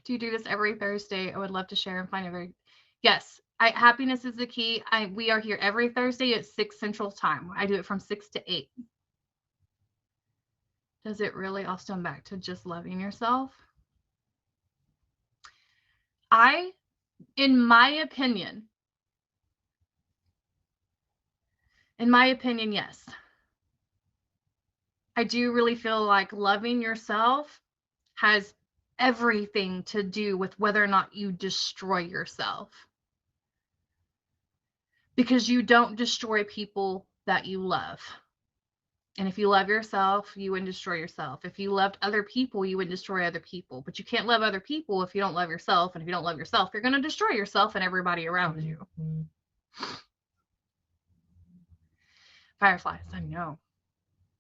Do you do this every Thursday? I would love to share and find every. Yes, happiness is the key. We are here every Thursday at 6 Central Time. I do it from 6 to 8. Does it really all stem back to just loving yourself? In my opinion, yes. I do really feel like loving yourself has everything to do with whether or not you destroy yourself. Because you don't destroy people that you love. And if you love yourself, you wouldn't destroy yourself. If you loved other people, you would destroy other people. But you can't love other people if you don't love yourself. And if you don't love yourself, you're going to destroy yourself and everybody around you. Fireflies, I know.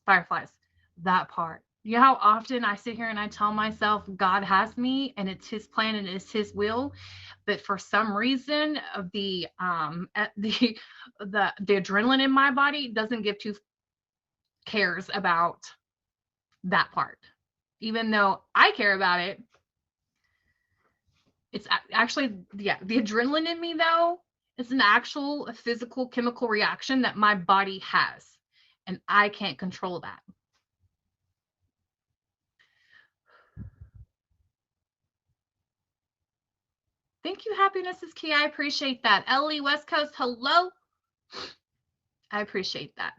Fireflies, that part. You know how often I sit here and I tell myself God has me and it's his plan and it's his will, but for some reason the adrenaline in my body doesn't give two cares about that part. Even though I care about it, it's actually, the adrenaline in me though, it's an actual physical chemical reaction that my body has, and I can't control that. Thank you. Happiness is key. I appreciate that. Ellie, West Coast, hello. I appreciate that.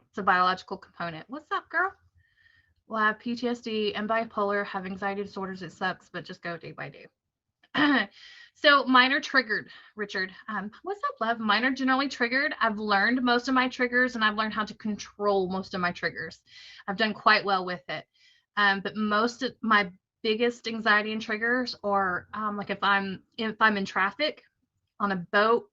It's a biological component. What's up, girl? Well, I have PTSD and bipolar, have anxiety disorders. It sucks, but just go day by day. So mine are triggered, Richard. What's up, love? Mine are generally triggered. I've learned most of my triggers and I've learned how to control most of my triggers. I've done quite well with it. But most of my biggest anxiety and triggers are like if I'm in traffic, on a boat,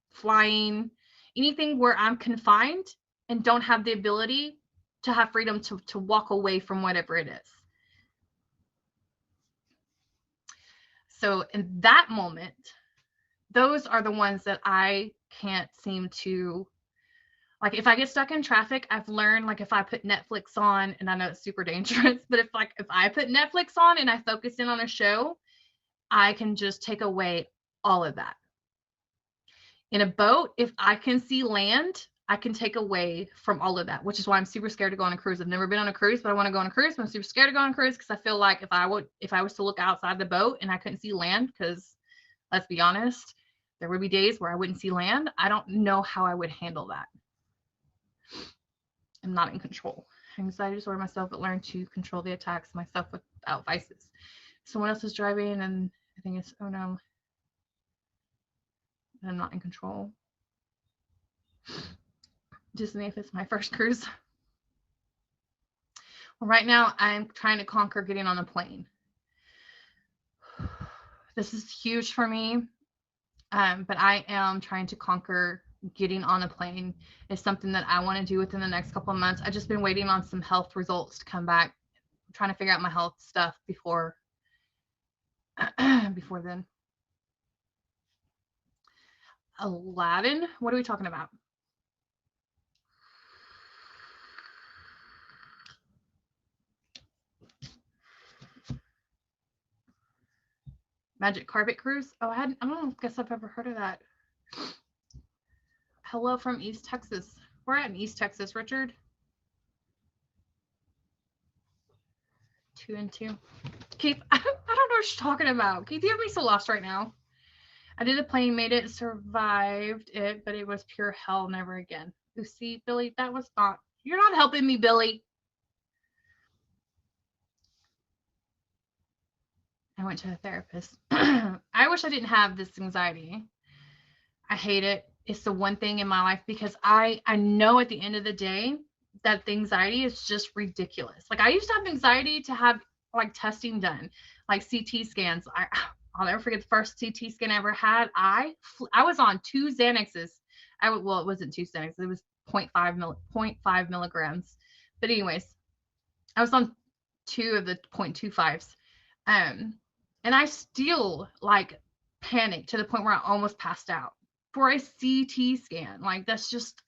flying, anything where I'm confined and don't have the ability to have freedom to walk away from whatever it is. So in that moment, those are the ones that I can't seem to, like, if I get stuck in traffic, I've learned, like, if I put Netflix on, and I know it's super dangerous, but if I put Netflix on and I focus in on a show, I can just take away all of that. In a boat, if I can see land, I can take away from all of that, which is why I'm super scared to go on a cruise. I've never been on a cruise, but I want to go on a cruise. But I'm super scared to go on a cruise because I feel like if I was to look outside the boat and I couldn't see land, because let's be honest, there would be days where I wouldn't see land. I don't know how I would handle that. I'm not in control. Anxiety disorder myself, but learned to control the attacks myself without vices. Someone else is driving, and I think it's, oh no, I'm not in control. Disney, if it's my first cruise. Well, right now, I'm trying to conquer getting on a plane. This is huge for me, but I am trying to conquer getting on a plane. Is something that I want to do within the next couple of months. I've just been waiting on some health results to come back. I'm trying to figure out my health stuff before then. Aladdin? What are we talking about? Magic Carpet Cruise? Oh, I don't guess I've ever heard of that. Hello from East Texas. We're at in East Texas, Richard. 2 and 2. Keith, I don't know what you're talking about. Keith, you have me so lost right now. I did a plane, made it, survived it, but it was pure hell, never again. You see, Billy, that was not, you're not helping me, Billy. I went to a therapist. I wish I didn't have this anxiety. I hate it. It's the one thing in my life because I know at the end of the day that the anxiety is just ridiculous. Like, I used to have anxiety to have like testing done, like CT scans. I'll never forget the first CT scan I ever had. I was on 2 Xanaxes. Well, it wasn't 2 Xanaxes. It was 0.5 milligrams. But anyways, I was on 2 of the 0.25s. And I still like panicked to the point where I almost passed out for a CT scan. Like, that's just,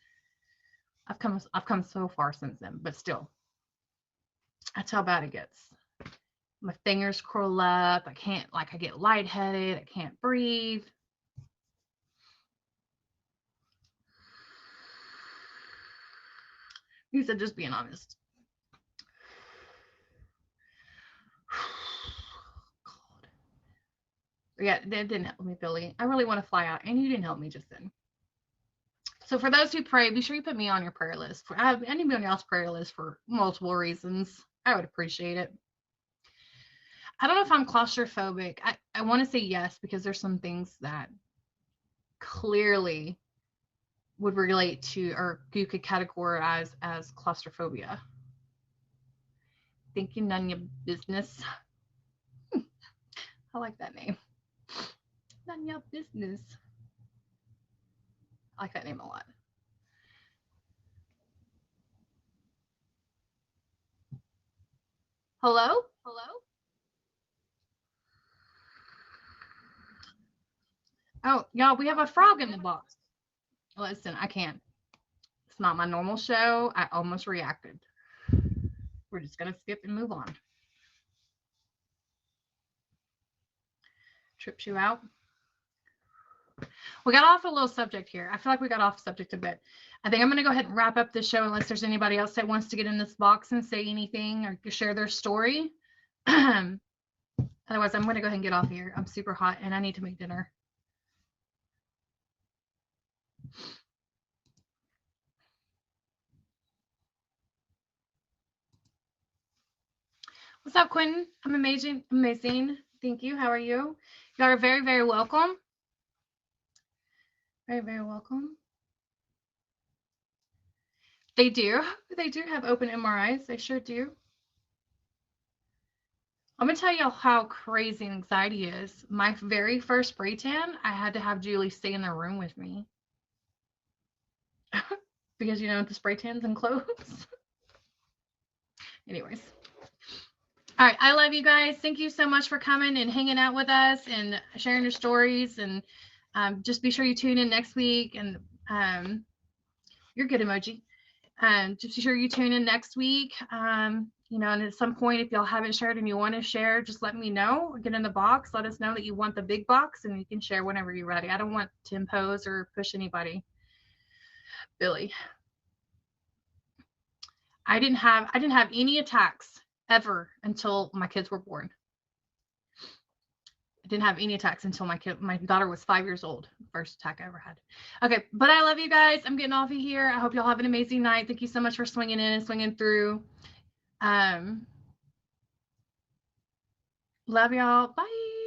I've come so far since then, but still, that's how bad it gets. My fingers curl up. I get lightheaded. I can't breathe. You said just being honest. God. Yeah, that didn't help me, Billy. I really want to fly out, and you didn't help me just then. So for those who pray, be sure you put me on your prayer list. I need to be on y'all's prayer list for multiple reasons. I would appreciate it. I don't know if I'm claustrophobic. I want to say yes, because there's some things that clearly would relate to, or you could categorize as claustrophobia. Thinking none of your business. I like that name. None of your business. I like that name a lot. Hello? Oh, y'all, we have a frog in the box. Listen, I can't. It's not my normal show. I almost reacted. We're just going to skip and move on. Trips you out. We got off a little subject here. I feel like we got off subject a bit. I think I'm going to go ahead and wrap up this show unless there's anybody else that wants to get in this box and say anything or share their story. Otherwise, I'm going to go ahead and get off here. I'm super hot and I need to make dinner. What's up, Quentin? I'm amazing. Thank you. How are you? You are very, very welcome. Very, very welcome. They do. They do have open MRIs. They sure do. I'm going to tell you how crazy anxiety is. My very first spray tan, I had to have Julie stay in the room with me. Because, you know, the spray tans and clothes. Anyways. All right. I love you guys. Thank you so much for coming and hanging out with us and sharing your stories. And Just be sure you tune in next week, and you're good, emoji. Just be sure you tune in next week. You know, and at some point, if y'all haven't shared and you want to share, just let me know. Get in the box. Let us know that you want the big box, and you can share whenever you're ready. I don't want to impose or push anybody. Billy, I didn't have any attacks ever until my kids were born. I didn't have any attacks until my daughter was 5 years old. First attack I ever had. Okay, but I love you guys. I'm getting off of here. I hope y'all have an amazing night. Thank you so much for swinging in and swinging through. Love y'all. Bye.